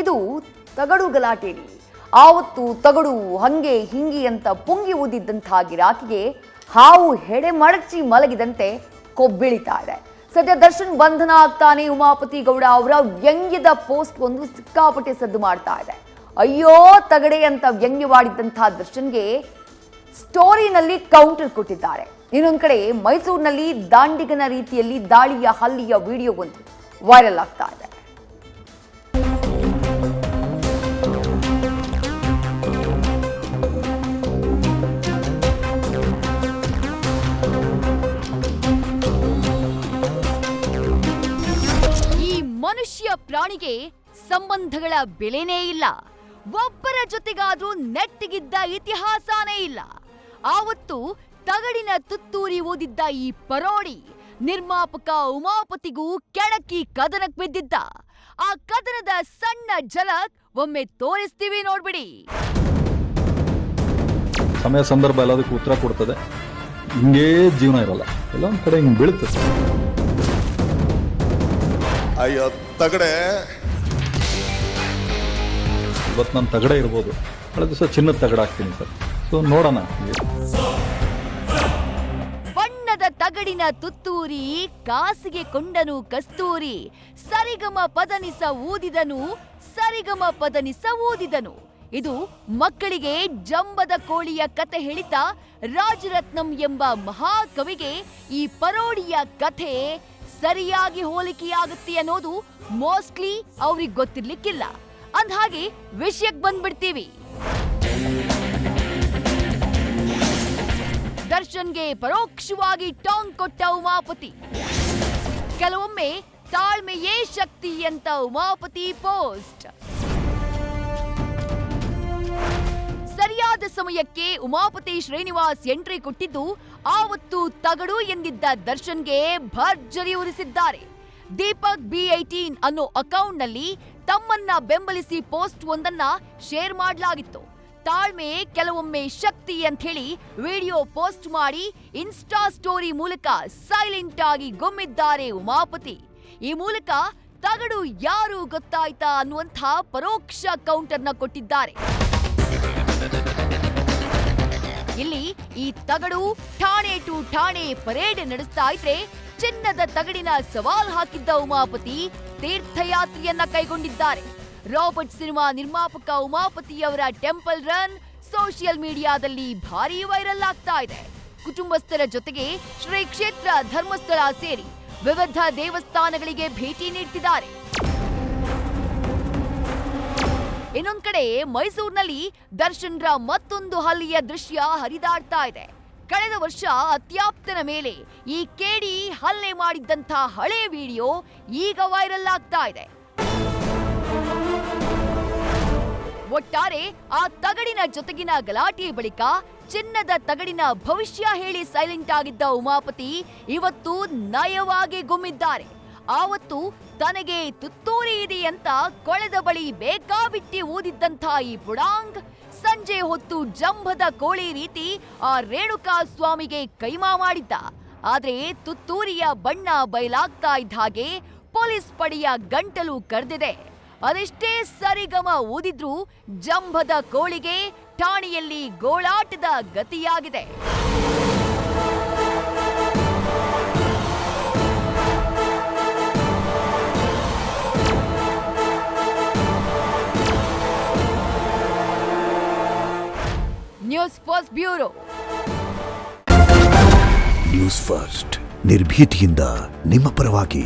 ಇದು ತಗಡು ಗಲಾಟೆಯಲ್ಲಿ ಆವತ್ತು ತಗಡು ಹಂಗೆ ಹಿಂಗೆ ಅಂತ ಪುಂಗಿ ಊದಿದ್ದಂತಹ ಗಿರಾಕಿಗೆ ಹಾವು ಹೆಡೆ ಮಡಚಿ ಮಲಗಿದಂತೆ ಕೊಬ್ಬಿಳಿತಾ ಇದೆ. ಸದ್ಯ ದರ್ಶನ್ ಬಂಧನ ಆಗ್ತಾನೆ ಉಮಾಪತಿ ಗೌಡ ಅವರ ವ್ಯಂಗ್ಯದ ಪೋಸ್ಟ್ ಒಂದು ಸಿಕ್ಕಾಪಟ್ಟೆ ಸದ್ದು ಮಾಡ್ತಾ ಇದೆ. ಅಯ್ಯೋ ತಗಡೆ ಅಂತ ವ್ಯಂಗ್ಯವಾಡಿದ್ದಂತಹ ದರ್ಶನ್ಗೆ ಸ್ಟೋರಿನಲ್ಲಿ ಕೌಂಟರ್ ಕೊಟ್ಟಿದ್ದಾರೆ. ಇನ್ನೊಂದು ಕಡೆ ಮೈಸೂರಿನಲ್ಲಿ ದಾಂಡಿಗನ ರೀತಿಯಲ್ಲಿ ದಾಳಿಯ ಹಲ್ಲಿಯ ವಿಡಿಯೋ ಒಂದು ವೈರಲ್ ಆಗ್ತಾ ಇದೆ. ಈ ಮನುಷ್ಯ ಪ್ರಾಣಿಗೆ ಸಂಬಂಧಗಳ ಬೆಲೆನೇ ಇಲ್ಲ. ಒಬ್ಬರ ಜೊತೆಗಾದ್ರೂ ನೆಟ್ಟಿಗಿದ್ದ ಇತಿಹಾಸನೇ ಇಲ್ಲ. ಆವತ್ತು ತಗಡಿನ ತುತ್ತೂರಿ ಓದಿದ್ದ ಈ ಪರೋಡಿ ನಿರ್ಮಾಪಕ ಉಮಾಪತಿಗೂ ಕೆಣಕಿ ಕದನಕ್ಕೆ ಬಿದ್ದಿದ್ದ. ಆ ಕದನದ ಸಣ್ಣ ಝಲಕ್ ಒಮ್ಮೆ ತೋರಿಸ್ತೀವಿ ನೋಡ್ಬಿಡಿ. ಸಮಯ ಸಂದರ್ಭ ಎಲ್ಲದಕ್ಕೂ ಉತ್ತರ ಕೊಡ್ತದೆ. ಹಿಂಗೇ ಜೀವನ ಇರಲ್ಲ, ಎಲ್ಲ ಒಂದ್ ಕಡೆ ಹಿಂಗ್ ಬೀಳುತ್ತೆ. ಅಯ್ಯೋ ತಗಡೆ, ಇವತ್ತು ನಾನು ತಗಡೆ ಇರ್ಬೋದು, ನಾಳೆ ದಿವಸ ಚಿನ್ನದ ತಗಡ ಹಾಕ್ತೀನಿ ಸರ್. ಸೊ ನೋಡೋಣ. ಬಣ್ಣದ ತಗಡಿನ ತುತ್ತೂರಿ ಕಾಸಿಗೆ ಕೊಂಡನು ಕಸ್ತೂರಿ, ಸರಿಗಮ ಪದನಿಸ ಊದಿದನು, ಸರಿಗಮ ಪದನಿಸ ಊದಿದನು. ಇದು ಮಕ್ಕಳಿಗೆ ಜಂಬದ ಕೋಳಿಯ ಕತೆ ಹೇಳಿದ ರಾಜರತ್ನಂ ಎಂಬ ಮಹಾಕವಿಗೆ ಈ ಪರೋಡಿಯ ಕಥೆ ಸರಿಯಾಗಿ ಹೋಲಿಕೆಯಾಗುತ್ತೆ ಅನ್ನೋದು ಮೋಸ್ಟ್ಲಿ ಅವ್ರಿಗೆ ಗೊತ್ತಿರ್ಲಿಕ್ಕಿಲ್ಲ. ಅಂದ್ಹಾಗೆ ವಿಷಯಕ್ಕೆ ಬಂದ್ಬಿಡ್ತೀವಿ. ದರ್ಶನ್ಗೆ ಪರೋಕ್ಷವಾಗಿ ಟಾಂಗ್ ಕೊಟ್ಟ ಉಮಾಪತಿ. ಕೆಲವೊಮ್ಮೆ ತಾಳ್ಮೆಯೇ ಶಕ್ತಿ ಅಂತ ಉಮಾಪತಿ ಪೋಸ್ಟ್. ಸರಿಯಾದ ಸಮಯಕ್ಕೆ ಉಮಾಪತಿ ಶ್ರೀನಿವಾಸ್ ಎಂಟ್ರಿ ಕೊಟ್ಟಿದ್ದು ಆವತ್ತು ತಗಡು ಎಂದಿದ್ದ ದರ್ಶನ್ಗೆ ಭರ್ಜರಿ ಉರಿಸಿದ್ದಾರೆ. ದೀಪಕ್ B18 ಅನ್ನೋ ಅಕೌಂಟ್ನಲ್ಲಿ ತಮ್ಮನ್ನ ಬೆಂಬಲಿಸಿ ಪೋಸ್ಟ್ ಒಂದನ್ನ ಶೇರ್ ಮಾಡಲಾಗಿತ್ತು. ತಾಳ್ಮೆ ಕೆಲವೊಮ್ಮೆ ಶಕ್ತಿ ಅಂತ ಹೇಳಿ ವಿಡಿಯೋ ಪೋಸ್ಟ್ ಮಾಡಿ ಇನ್ಸ್ಟಾ ಸ್ಟೋರಿ ಮೂಲಕ ಸೈಲೆಂಟ್ ಆಗಿ ಗುಮ್ಮಿದ್ದಾರೆ ಉಮಾಪತಿ. ಈ ಮೂಲಕ ತಗಡು ಯಾರು ಗೊತ್ತಾಯ್ತಾ ಅನ್ನುವಂಥ ಪರೋಕ್ಷ ಕೌಂಟರ್ನ ಕೊಟ್ಟಿದ್ದಾರೆ. ಇಲ್ಲಿ ಈ ತಗಡು ಠಾಣೆ ಟು ಠಾಣೆ ಪರೇಡ್ ನಡೆಸ್ತಾ ಇದ್ರೆ ಚಿನ್ನದ ತಗಡಿನ ಸವಾಲ್ ಹಾಕಿದ್ದ ಉಮಾಪತಿ ತೀರ್ಥಯಾತ್ರೆಯನ್ನ ಕೈಗೊಂಡಿದ್ದಾರೆ. ರಾಬರ್ಟ್ ಸಿನಿಮಾ ನಿರ್ಮಾಪಕ ಉಮಾಪತಿ ಅವರ ಟೆಂಪಲ್ ರನ್ ಸೋಷಿಯಲ್ ಮೀಡಿಯಾದಲ್ಲಿ ಭಾರೀ ವೈರಲ್ ಆಗ್ತಾ ಇದೆ. ಕುಟುಂಬಸ್ಥರ ಜೊತೆಗೆ ಶ್ರೀ ಕ್ಷೇತ್ರ ಧರ್ಮಸ್ಥಳ ಸೇರಿ ವಿವಿಧ ದೇವಸ್ಥಾನಗಳಿಗೆ ಭೇಟಿ ನೀಡ್ತಿದ್ದಾರೆ. ಇನ್ನೊಂದ್ ಕಡೆ ಮೈಸೂರಿನಲ್ಲಿ ದರ್ಶನ್ರ ಮತ್ತೊಂದು ಹಲ್ಲಿಯ ದೃಶ್ಯ ಹರಿದಾಡ್ತಾ ಇದೆ. ಕಳೆದ ವರ್ಷ ಅತ್ಯಾಪ್ತನ ಮೇಲೆ ಈ ಕೇಡಿ ಹಲ್ಲೆ ಮಾಡಿದ್ದಂಥ ಹಳೆ ವಿಡಿಯೋ ಈಗ ವೈರಲ್ ಆಗ್ತಾ ಇದೆ. ಒಟ್ಟಾರೆ ಆ ತಗಡಿನ ಜೊತೆಗಿನ ಗಲಾಟೆ ಬಳಿಕ ಚಿನ್ನದ ತಗಡಿನ ಭವಿಷ್ಯ ಹೇಳಿ ಸೈಲೆಂಟ್ ಆಗಿದ್ದ ಉಮಾಪತಿ ಇವತ್ತು ನಯವಾಗಿ ಗುಮ್ಮಿದ್ದಾರೆ. ಆವತ್ತು ತನಗೆ ತುತ್ತೂರಿ ಇದೆ ಅಂತ ಕೊಳೆದ ಬಳಿ ಬೇಕಾಬಿಟ್ಟಿ ಊದಿದ್ದಂಥ ಈ ಬುಡಾಂಗ್ ಸಂಜೆ ಹೊತ್ತು ಜಂಬದ ಕೋಳಿ ರೀತಿ ಆ ರೇಣುಕಾ ಸ್ವಾಮಿಗೆ ಕೈಮಾ ಮಾಡಿದ್ದ. ಆದ್ರೆ ತುತ್ತೂರಿಯ ಬಣ್ಣ ಬಯಲಾಗ್ತಾ ಇದ್ದ ಹಾಗೆ ಪೊಲೀಸ್ ಪಡೆಯ ಗಂಟಲು ಕರೆದಿದೆ. ಅದೆಷ್ಟೇ ಸರಿಗಮ ಊದಿದ್ರೂ ಜಂಬದ ಕೋಳಿಗೆ ಠಾಣೆಯಲ್ಲಿ ಗೋಳಾಟದ ಗತಿಯಾಗಿದೆ. News first bureau. News first ನಿರ್ಭೀತಿಯಿಂದ ನಿಮ್ಮ ಪರವಾಗಿ.